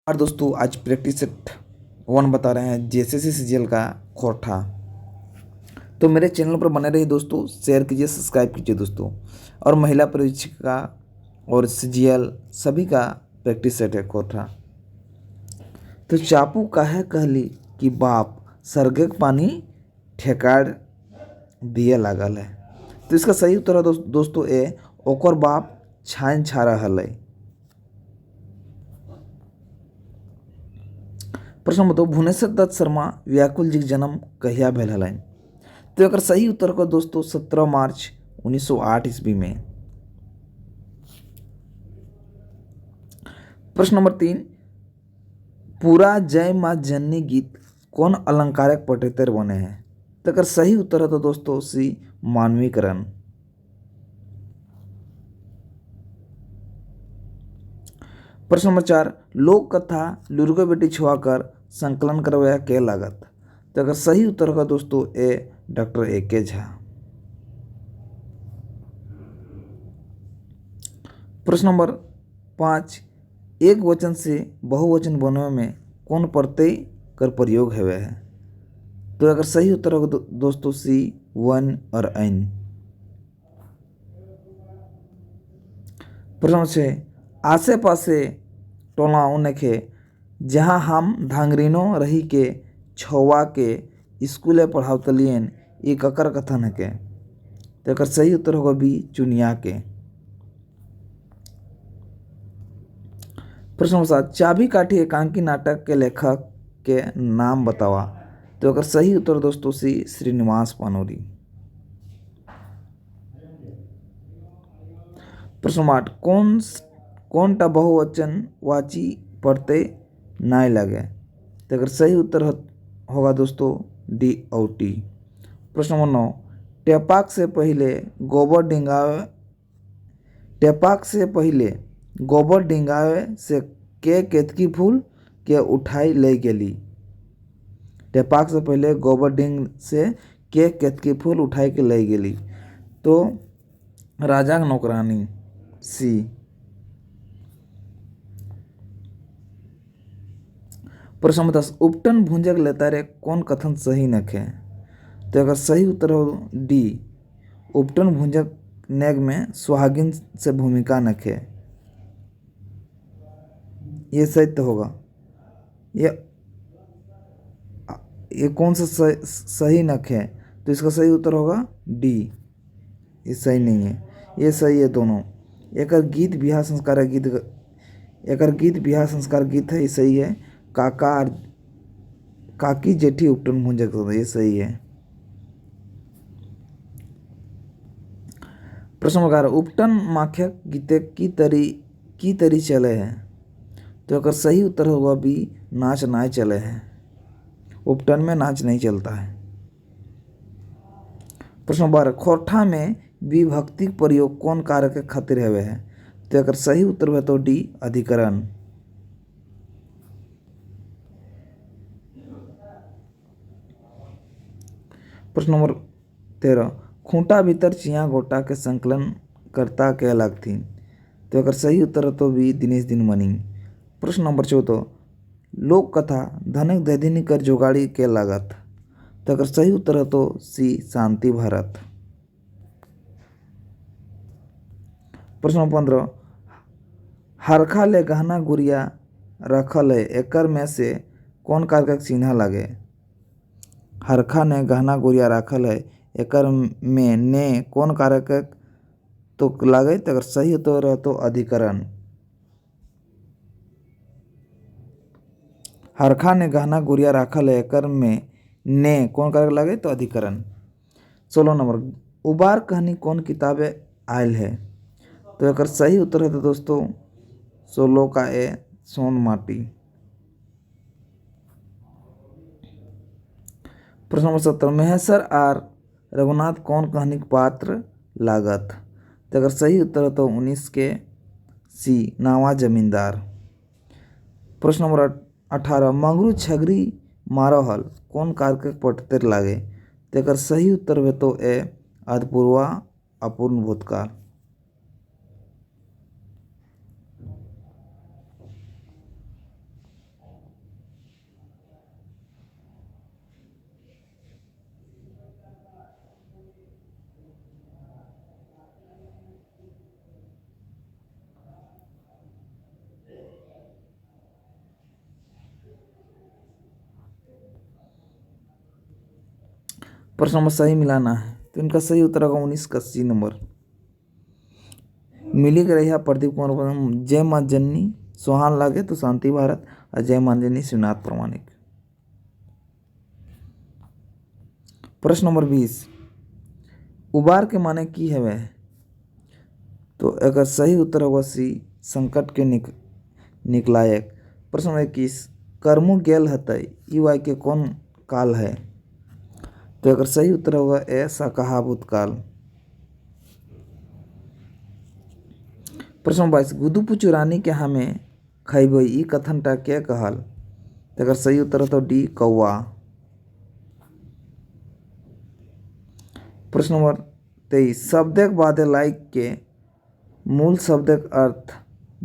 और दोस्तों आज प्रैक्टिस सेट 1 बता रहे हैं जेएसएससी सीजीएल का खोरठा। तो मेरे चैनल पर बने रहिए दोस्तों, शेयर कीजिए, सब्सक्राइब कीजिए दोस्तों। और महिला परीक्षिका और सीजीएल सभी का प्रैक्टिस सेट है खोरठा। तो चापू काहे कहली कि बाप सरगे के पानी ठेकाड़ दिए लागल है। तो इसका सही उत्तर है दोस्तों ए, ओकर बाप छान छा रहल है। प्रश्न बताओ, भुवनेश्वर दत्त शर्मा व्याकुल जी के जन्म कहिया भेल हलन। तो एक सही उत्तर को दोस्तों 17 मार्च 1908 ईस्वी में। प्रश्न नंबर 3, पूरा जय माँ जननी गीत कौन अलंकारक पटेतर बने हैं। तो अगर सही उत्तर है तो दोस्तों सी मानवीकरण। प्रश्न नंबर 4, लोक कथा लुरगो बेटी छुआकर संकलन करवाया के लागत। तो अगर सही उत्तर होगा दोस्तों ए, डॉक्टर ए के झा। प्रश्न नंबर 5, एक वचन से बहुवचन बनने में कौन प्रत्यय कर प्रयोग हुए है। तो अगर सही उत्तर होगा दोस्तों सी वन और ऐन। प्रश्न नंबर 6, आसे पासे टोलाओं नखे जहाँ हम धांगरीनो रही के छवा के स्कूले पढ़ावतलियन ये ककर कथन है के। तो अगर सही उत्तर होगा बी चुनिया के। प्रश्न नंबर 7, चाबी काठी एकांकी नाटक के लेखक के नाम बतावा। तो अगर सही उत्तर दोस्तों सी श्रीनिवास पानोरी। प्रश्न नंबर 8, कौन टा बहुवचन वाची प्रत्यय नहीं लगे। तो अगर सही उत्तर होगा दोस्तों डी और टी। प्रश्न नंबर 9, टेपाक से पहले गोबर डिंगावे से के केतकी फूल के उठाई ले गेली। टेपाक से पहले गोबर डिंग से के केतकी फूल उठाई के ले गेली। तो राजा नौकरानी सी। प्रश्न नंबर 10, उपटन भुंजक लेता रे कौन कथन सही नखे। तो अगर सही उत्तर हो डी, उपटन भुंजक नेग में सुहागिन से भूमिका नखे। ये सही तो होगा। ये कौन सा सही नख है। तो इसका सही उत्तर होगा डी। ये सही नहीं है, ये सही है दोनों। एक गीत बिहार संस्कार गीत है, ये सही है। काका और काकी जेठी उपटन भुंजक, ये सही है। प्रश्न नंबर 11, उपटन माख्यक गीते की तरी चले हैं। तो अगर सही उत्तर होगा बी, नाच नाच चले हैं। उपटन में नाच नहीं चलता है। प्रश्न नंबर 12, खोरठा में विभक्ति प्रयोग कौन कार्य के खातिर हुए हैं। तो अगर सही उत्तर हुआ तो डी, अधिकरण। प्रश्न नंबर 13, खूंटा भीतर चिया गोटा के संकलन करता के लगती। तो अगर सही उत्तर है तो बी, दिनेश दिनमणि। प्रश्न नंबर 14, लोक कथा धनक दैदिनी कर जुगाड़ी के लागत। तो अगर सही उत्तर है तो सी, शांति भारत। प्रश्न नंबर 15, हरखा ले गहना गुड़िया रखल है एकर में से कौन कारक चिन्ह लगे। हरखा ने गहना गुड़िया रखल है एकर में ने कौन कारक तो लगे। तो अगर सही उत्तर है तो अधिकरण। हरखा ने गहना गुड़िया रखल है एकर में ने कौन कारक लगे तो अधिकरण। 16 नंबर, उबार कहानी कौन किताबें आयल है। तो अगर सही उत्तर है तो दोस्तों 16 का ए, सोन माटी। प्रश्न नंबर 17, महेश्वर आर रघुनाथ कौन कहानी के पात्र लागत। तो अगर सही उत्तर है तो 19 के सी, नावा जमींदार। प्रश्न नंबर 18, मंगरू छगरी मारहल कौन कारक पटतर लागे। तो अगर सही उत्तर है तो ए, अधपूर्वा अपूर्ण भूतकाल। प्रश्न नंबर सही मिलाना है, तो इनका सही उत्तर होगा 19 का सी नंबर। मिली रही प्रदीप कुमार, जय माँ जननी सोहान लागे तो शांति भारत, और जय माँ जननी शिवनाथ प्रमाणिक। प्रश्न नंबर 20, उबार के माने की है वह, तो अगर सही उत्तर होगा सी संकट के निकलायक। प्रश्न नंबर 21, कर्मु गेल हतई ई वाई के कौन काल है, तो अगर सही उत्तर होगा ए शाकाहा भूतकाल। प्रश्न 22, गुदू पुचू रानी के हमें खैबई ई कथन टा के कहल, तो अगर सही उत्तर हो तो डी कौआ। प्रश्न नंबर 23, शब्दक बादे लाइक के मूल शब्दक अर्थ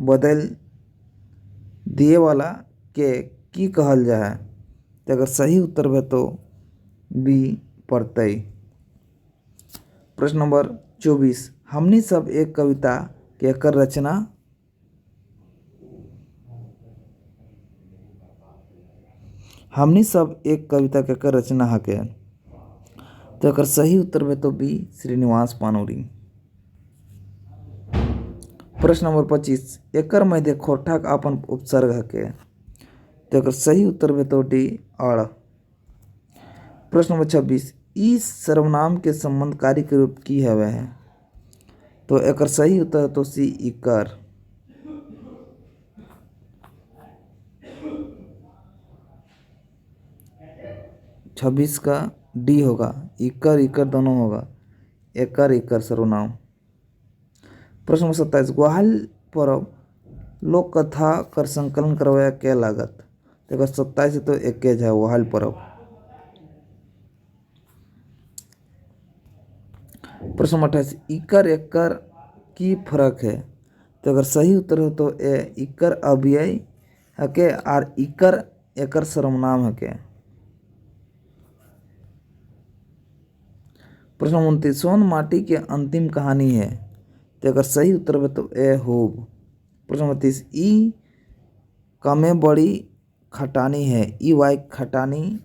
बदल दिए वाला के की कहल जाए, तो अगर सही उत्तर है तो बी पड़तई। प्रश्न नंबर 24, हमनी सब एक कविता के एकर रचना, हमनी सब एक कविता के एकर रचना हके, तो अगर सही उत्तर है तो बी श्रीनिवास पानोरी। प्रश्न नंबर 25, एकर मध्य खोरठा का अपन उपसर्ग हके, तो अगर सही उत्तर है तो डी अड़। प्रश्न नंबर 26, ई सर्वनाम के संबंधकारी के रूप की हवे है, तो एकर सही उत्तर तो सी इकर। छब्बीस का डी होगा, इकर इकर दोनों होगा, एकर इकर सर्वनाम। प्रश्न नंबर 27, ग्वाल पर्व लोक कथा कर संकलन करवाया क्या लागत, तो अगर 27 तो एक है ग्वाल पर्व। प्रश्न नंबर 28, इकर एकर की फर्क है, तो अगर सही उत्तर हो तो ए इकर अव्यय हके और इकर एकर सर्वनाम हके। प्रश्न 29, सोन माटी के अंतिम कहानी है, तो अगर सही उत्तर हो तो ए होब। प्रश्न नंबर 30, ई कमे बड़ी खटानी है ई वाई खटानी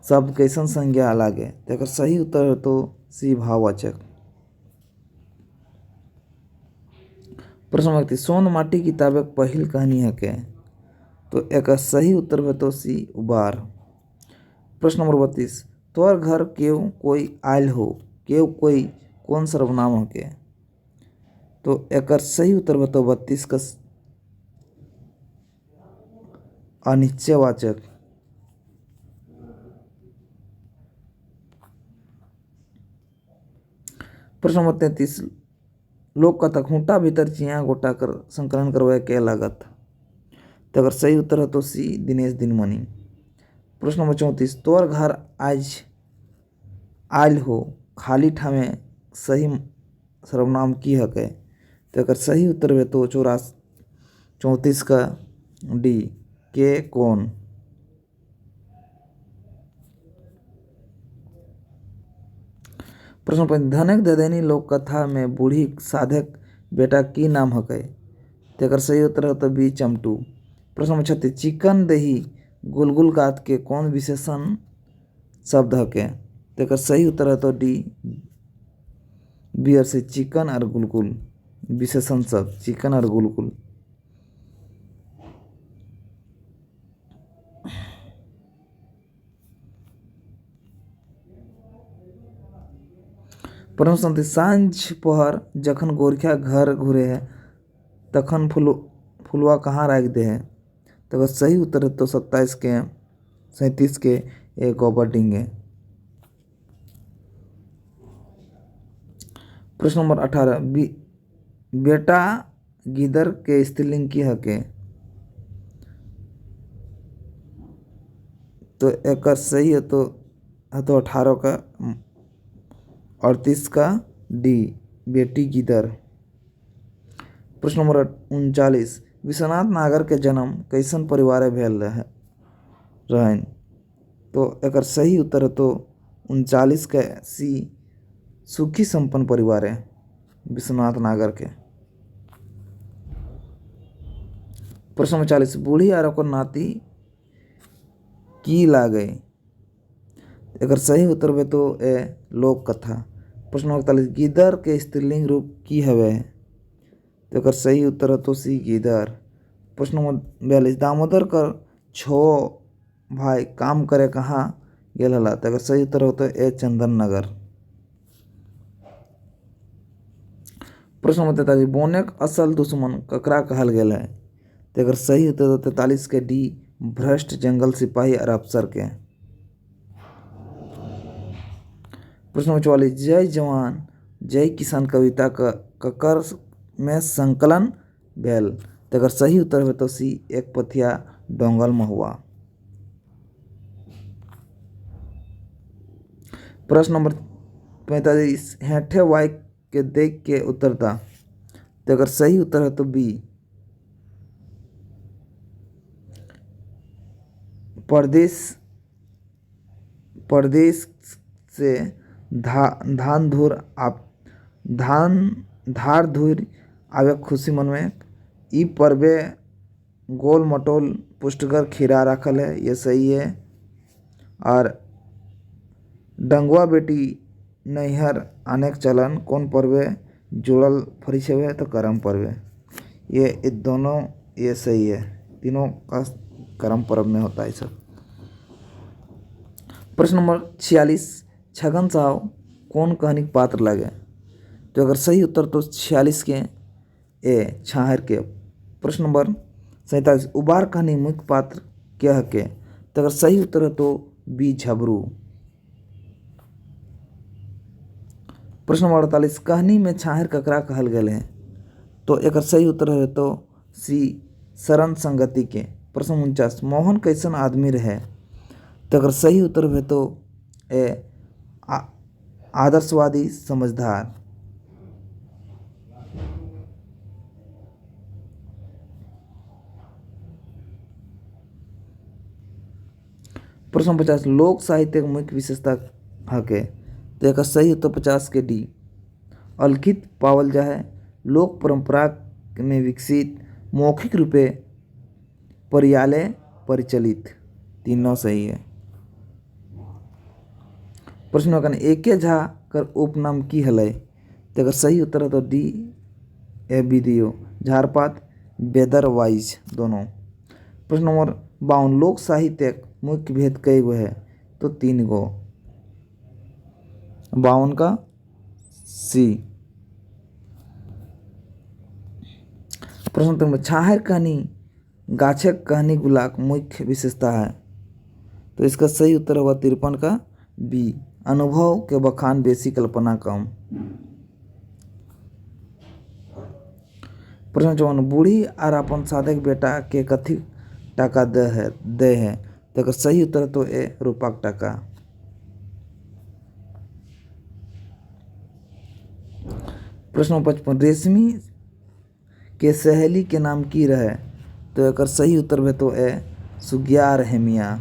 शब्द कैसन संज्ञा लागे, तो अगर सही उत्तर हो तो सी भाववाचक। प्रश्न नंबर 31, सोन माटी किताबक पहिल कहानी है के, तो एक सही उत्तर है तो सी उबार। प्रश्न नंबर 32, तोर घर क्यों कोई आयल हो क्यों कोई कौन सर्वनाम हके, तो एक सही उत्तर है तो 32 का अनिश्चयवाचक। प्रश्न नंबर 33, लोक कथा खूंटा भीतर चिया गोटा कर संकलन करवाए के लागत, तो अगर सही उत्तर है तो सी दिनेश दिनमणि। प्रश्न नंबर 34, तोर घर आज आयल हो खाली ठामे सही सर्वनाम की हके, तो अगर सही उत्तर है तो 34 का डी के कौन। प्रश्न नंबर, धनक ददैनी लोक कथा में बूढ़ी साधक बेटा की नाम हके, तो अगर सही उत्तर है तो बी चमटू। प्रश्न नंबर 36, चिकन दही गुलगुल गात के कौन विशेषण शब्द हके, तो अगर सही उत्तर है तो डी बियर से चिकन और गुलगुल विशेषण शब्द चिकन और गुलगुल। प्रश्न संख्या, सांझ पहर जखन गोरखिया घर घूरे है तखन फुलवा कहाँ राख दे है, तो अगर सही उत्तर है तो 37 के एक गोबर डिंगे। प्रश्न नंबर 18, बेटा गिदर के स्त्रीलिंग की हके, तो एक सही है तो 18 का 38 का डी बेटी गिदर। प्रश्न नंबर 39, विश्वनाथ नागर के जन्म कैसन परिवार भेल रहन, तो एक सही उत्तर है तो 39 का सी सुखी संपन्न परिवार है विश्वनाथ नागर के। प्रश्न नंबर 40, बूढ़ी और ओकर नाती की लागे, अगर सही उत्तर है तो ए लोक कथा। प्रश्न नंबर 41 गीदड़ के स्त्रीलिंग रूप की हवे। तो अगर सही उत्तर है तो सी गीदड़। प्रश्न नंबर 42 दामोदर कर छो भाई काम करे कहाँ गेल हला। तो अगर सही उत्तर हो तो ए चंदन नगर। प्रश्न नंबर 43 बोनेक असल दुश्मन ककरा कहल गेल है। तो अगर सही उत्तर हो तो 43 के डी भ्रष्ट जंगल सिपाही और अफसर के। प्रश्न नंबर 44 जय जवान जय किसान कविता का ककर में संकलन भेल। तो अगर सही उत्तर हो तो सी एक पथिया डोंगल महुआ। प्रश्न नंबर 45 हेठे वाई के देख के उतरता। तो अगर सही उत्तर है तो बी परदेश परदेश से धान धूर आप धान धार धूर आवे खुशी मन में ई पर्वे गोल मटोल पुष्टकर खीरा रखल है, ये सही है। और डंगुआ बेटी नैहर अनेक चलन कौन पर्वे जुड़ल फरी है तो करम पर्वे। ये दोनों ये सही है, तीनों का करम पर्व में होता है सब। प्रश्न नंबर 46 छगन साहब कौन कहानी के पात्र लगे। तो अगर सही उत्तर तो 46 के ए छाहर के। प्रश्न नंबर 47 उबार कहानी मुख्य पात्र क्या है के। तो अगर सही उत्तर है तो बी झबरू। प्रश्न नंबर 48 कहानी में छाहर ककरा कहल गए हैं। तो अगर सही उत्तर है तो सी शरण संगति के। प्रश्न 49 मोहन कैसन आदमी रहे। तो अगर सही उत्तर है तो ए आदर्शवादी समझदार। प्रश्न 50 लोक साहित्य मुख्य विशेषता हके। तो एक सही तो 50 के डी अलिखित पावल जाए लोक परंपरा में विकसित मौखिक रूपे पर्याले परिचलित, तीनों सही है। प्रश्न नंबर एके झा कर उपनाम की हलय। तो अगर सही उत्तर है तो डी ए विदियो झारपात वेदरवाइज दोनों। प्रश्न नंबर 52 लोक साहित्य मुख्य भेद कई गो है। तो 3 गो 52 का सी। प्रश्न नंबर छाहर कहानी गाछक कहानी गुलाक मुख्य विशेषता है। तो इसका सही उत्तर होगा 53 का बी अनुभव के बखान बेसी कल्पना कम। प्रश्न 54 बूढ़ी और अपन साधक बेटा के कथी टाका दे है। तो अगर सही उत्तर तो ए रूपक टाका। प्रश्न 55 रेशमी के सहेली के नाम की रहे। तो अगर सही उत्तर है तो ए सुग्या रहमिया।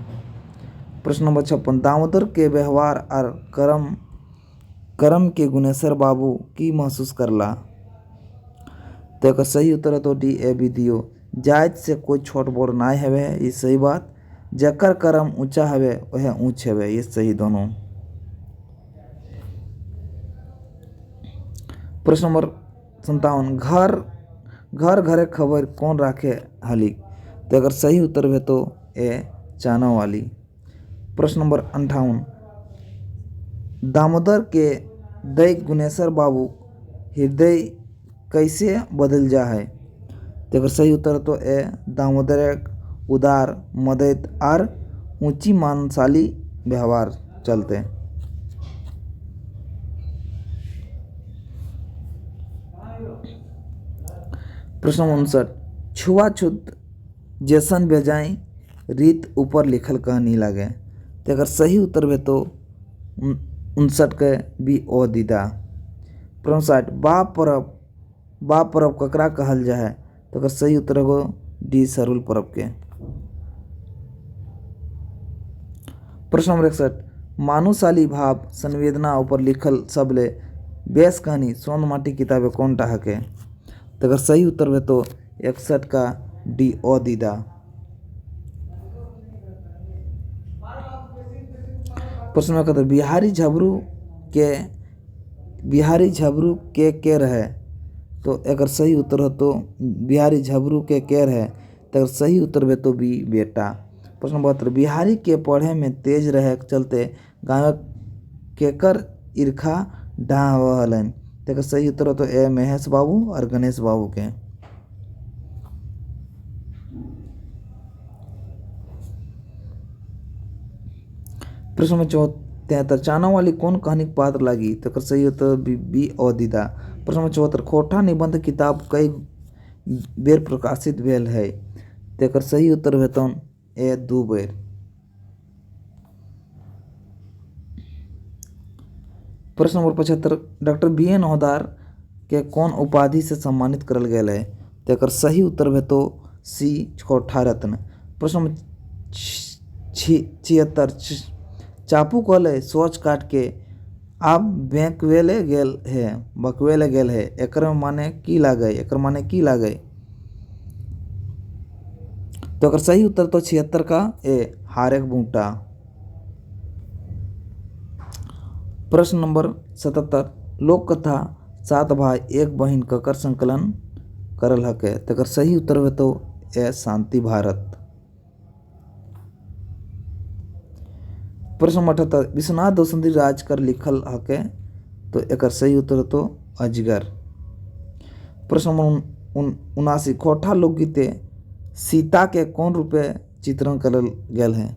प्रश्न नंबर 56 दामोदर के व्यवहार और कर्म के गुनेश्वर बाबू की महसूस करला। तो अगर सही उत्तर है तो डी ए विदियो जायज से कोई छोट बड़ ना हवे, ये सही बात। जकर कर्म ऊंचा हवे वह ऊंच हवे, ये सही दोनों। प्रश्न नंबर 57 घर घरे खबर कौन राखे हली। तो अगर सही उत्तर है तो ए चाना वाली। प्रश्न नंबर 58 दामोदर के दई गुनेश्वर बाबू हृदय कैसे बदल जा है। तो अगर सही उत्तर तो ए दामोदर एक उदार मदद और ऊंची मानसाली व्यवहार चलते। प्रश्न 59 छुआछूत जैसन बेजाई रीत ऊपर लिखल कहानी लागे। तो अगर सही उत्तर है तो 59 के बी ओ दीदा। प्रश्न 60 बाप परब ककरा कहल जाए। तो अगर सही उत्तर हो डी सरुल परब के। प्रश्न नंबर 61 मानुशाली भाव संवेदना ऊपर लिखल सबले बेस कहानी सोन माटी किताबें कौन टा हके। तो अगर सही उत्तर है तो 61 का डी ओ दीदा। प्रश्न नंबर 71 बिहारी झबरू के रहे। तो अगर सही उत्तर हो तो बिहारी झबरू के रहे, तो अगर सही उत्तर बे तो बी बेटा। प्रश्न नंबर 72 बिहारी के पढ़े में तेज रहे चलते गाँव केकर ईर्खा ढाहलन। तो अगर सही उत्तर हो तो ए महेश बाबू और गणेश बाबू के। प्रश्न नंबर 73 चाना वाली कौन कहानी पात्र लगी। तो अगर सही हो तो बी अवधिदा। प्रश्न नंबर 74 खोटा निबंध किताब कई बेर प्रकाशित भेल है। तो अगर सही उत्तर है तो ए 2 बेर। प्रश्न नंबर 75 डॉक्टर बी.एन. हौदार के कौन उपाधि से सम्मानित करल गेल है। तो अगर सही उत्तर है तो सी छोटा रत्न। प्रश्न नंबर 76 चापू कहले सोच काट के आप बकवेले गेल है एकर माने की लागे। तो अगर सही उत्तर तो 76 का ए हारेक बूटा। प्रश्न नंबर 77 लोक कथा 7 भाई 1 बहन ककर संकलन करल हके। तो अगर सही उत्तर है तो ए शांति भारत। प्रश्न नंबर 78 विश्वनाथ दोसंती राज कर लिखल हके। तो एकर सही उत्तर तो अजगर। प्रश्न नंबर 79 खोटा लोकगीते सीता के कौन रूपे चित्रण करल गेल है।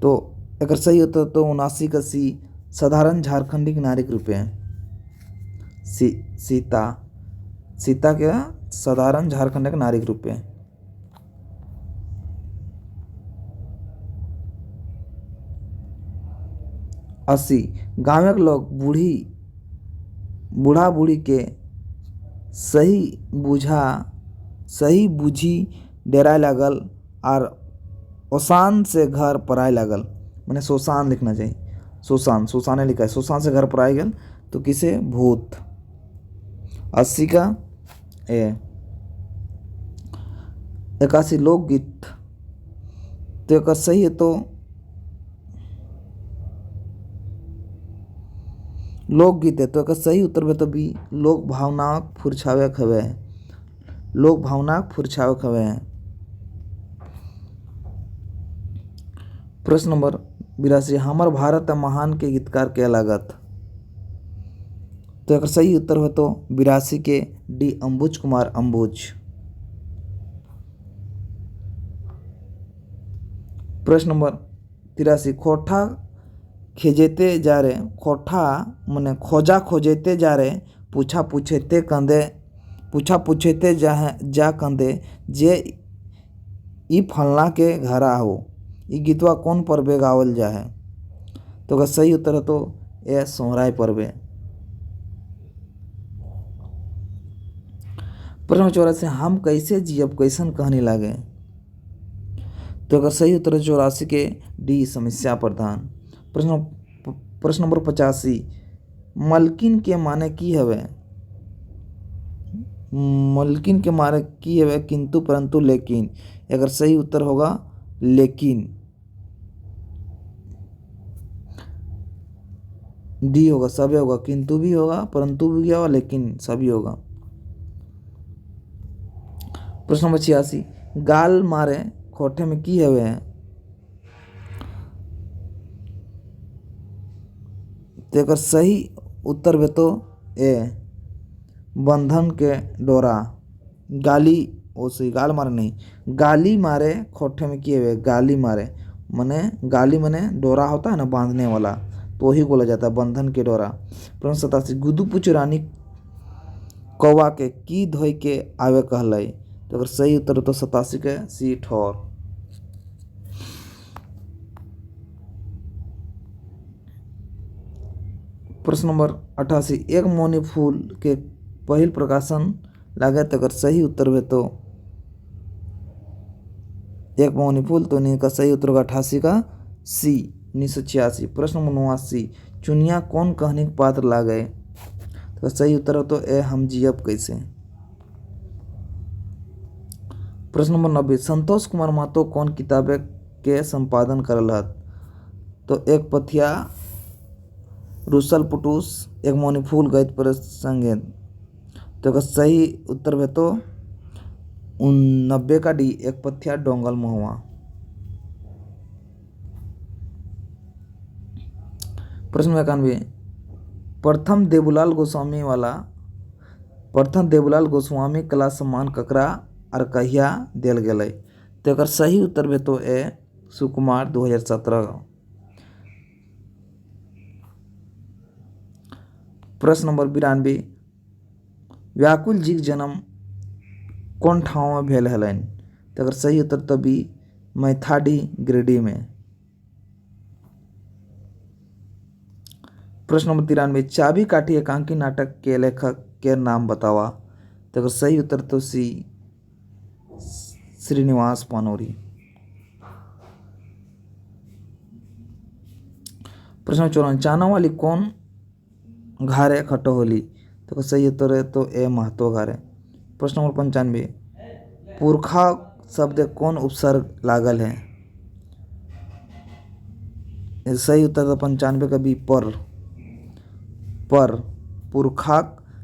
तो एकर सही उत्तर तो 79 का सी साधारण झारखंडी नारी के रूपे सीता के साधारण झारखंड के नारी के रूपे। 80 गाँव के लोग बूढ़ा बूढ़ी के सही बुझी डेराय लागल और ओसान से घर पराय लागल। मैंने शोषान लिखना चाहिए, शोषाने लिखा है, शोषान से घर पराय गल तो किसे भूत। 80 का ए। 81 लोकगीत तो एक सही है तो लोकगीत है। तो एक सही उत्तर में तो बी लोक भावना फुरछावे खवे है। प्रश्न नंबर 82 हमर भारत महान के गीतकार के लागत। तो एक सही उत्तर हो तो 82 के डी अंबुज कुमार अंबुज। प्रश्न नंबर 83 खोटा खेजेते जा रे खोटा मने खोजा खोजेते जा रे पूछा पूछेते जा कंदे जे ई फलना के घरा हो। ई गीतवा कौन पर्वे गावल जा है। तो अगर सही उत्तर है तो यह सोहराय पर्वे। प्रश्न 84 हम कैसे जियब कैसन कहानी लागे। तो अगर सही उत्तर है 84 के डी समस्या प्रधान। प्रश्न नंबर 85 मलकिन के माने की हवे। मलकिन के माने की हवे किंतु परंतु लेकिन। अगर सही उत्तर होगा लेकिन डी होगा, सभी होगा, किंतु भी होगा, परंतु भी होगा, लेकिन सभी होगा। प्रश्न नंबर 86 गाल मारे खोटे में की हवे है। तो अगर सही उत्तर है तो ए बंधन के डोरा। गाल मारे नहीं, गाली मारे खोटे में किए हुए गाली मारे गाली मने डोरा होता है ना बांधने वाला, तो वही बोला जाता है बंधन के डोरा। प्रश्न 87 गुदू पुच रानी कौवा के की धोई के आवे कहलाई। तो अगर सही उत्तर तो 87 के सी ठोर। प्रश्न नंबर 88 एक मौनी फूल के पहिल प्रकाशन लागे। तो अगर सही उत्तर है तो एक मौनी फूल, तो इनका सही उत्तर होगा 88 का सी 1986। प्रश्न नंबर 89 चुनिया कौन कहानी के पात्र लागे। तो सही उत्तर हो तो ए हम जियब कैसे। प्रश्न नंबर 90 संतोष कुमार महतो कौन किताबें के संपादन करलत। तो एक पथिया रुसल पुटुस, एक मौनीफूल गीत पर संगीत। तो का सही उत्तर है तो 90 का डी, एक पथिया डोंगल महुआ। प्रश्न 91, प्रथम देवलाल गोस्वामी कला सम्मान ककरा और कहिया देल गेलै। तो एकर सही उत्तर है तो ए सुकुमार 2017। प्रश्न नंबर 92, व्याकुल जी के जन्म कौन ठाव में भेल हलन। तो एकर सही उत्तर तो बी मैथाडी गिरिडीह में। प्रश्न नंबर 93, चाबी काठी एकांकी नाटक के लेखक के नाम बतावा। तो एकर सही उत्तर तो सी श्रीनिवास पानोरी। प्रश्न 54, चाना वाली कौन घारे खटो होली। तो सही उत्तर है तो ए महतो घारे। प्रश्न नंबर 95, पुरखा शब्द कौन उपसर्ग लागल है। सही उत्तर तो 95 का बी पर। पुरखा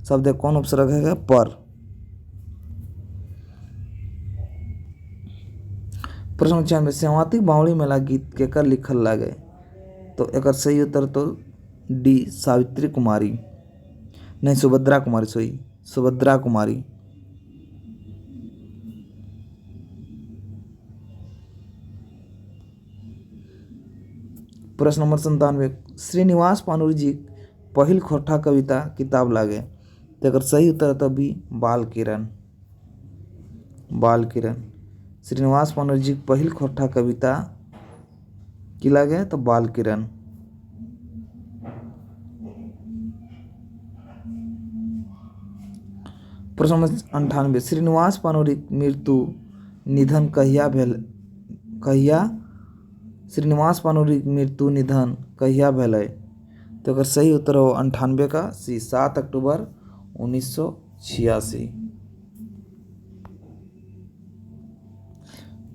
शब्द कौन उपसर्ग है पर। प्रश्न 96, सेवाती बावड़ी मेला गीत केकर लिखल लागे। तो एकर सही उत्तर तो डी सावित्री कुमारी, नहीं सुभद्रा कुमारी, सुभद्रा कुमारी। प्रश्न नंबर 97, श्रीनिवास पानोरी जी पहिल खोटा कविता किताब लागे। तो एकर सही उत्तर तो बी बाल किरण। श्रीनिवास पानोरी जी पहिल खोटा कविता की लागे तो बाल किरण। प्रश्न नंबर 98, श्रीनिवास पानोरी मृत्यु निधन कहिया भेल। श्रीनिवास पानोरी मृत्यु निधन कहिया भेलै। तो अगर सही उत्तर हो 98 का सी 7 अक्टूबर 1986।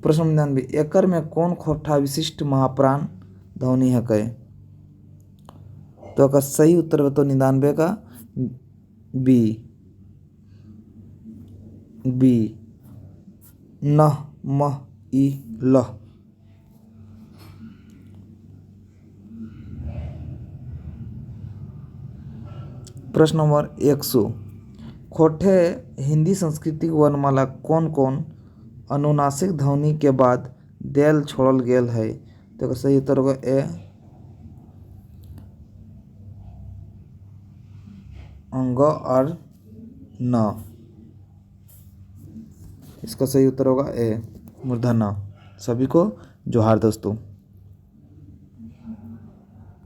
प्रश्न 99, एकर में कौन खोटा विशिष्ट महाप्राण ध्वनि है कहे। तो अगर सही उत्तर हो तो 99 का बी न म ई ल। प्रश्न नंबर 100, खोटे हिंदी सांस्कृतिक वर्णमाला कौन कौन अनुनासिक ध्वनि के बाद देल छोड़ल गेल है। तो सही उत्तर होगा ए अंग और न। इसका सही उत्तर होगा ए मूर्धन्य। सभी को जोहार दोस्तों।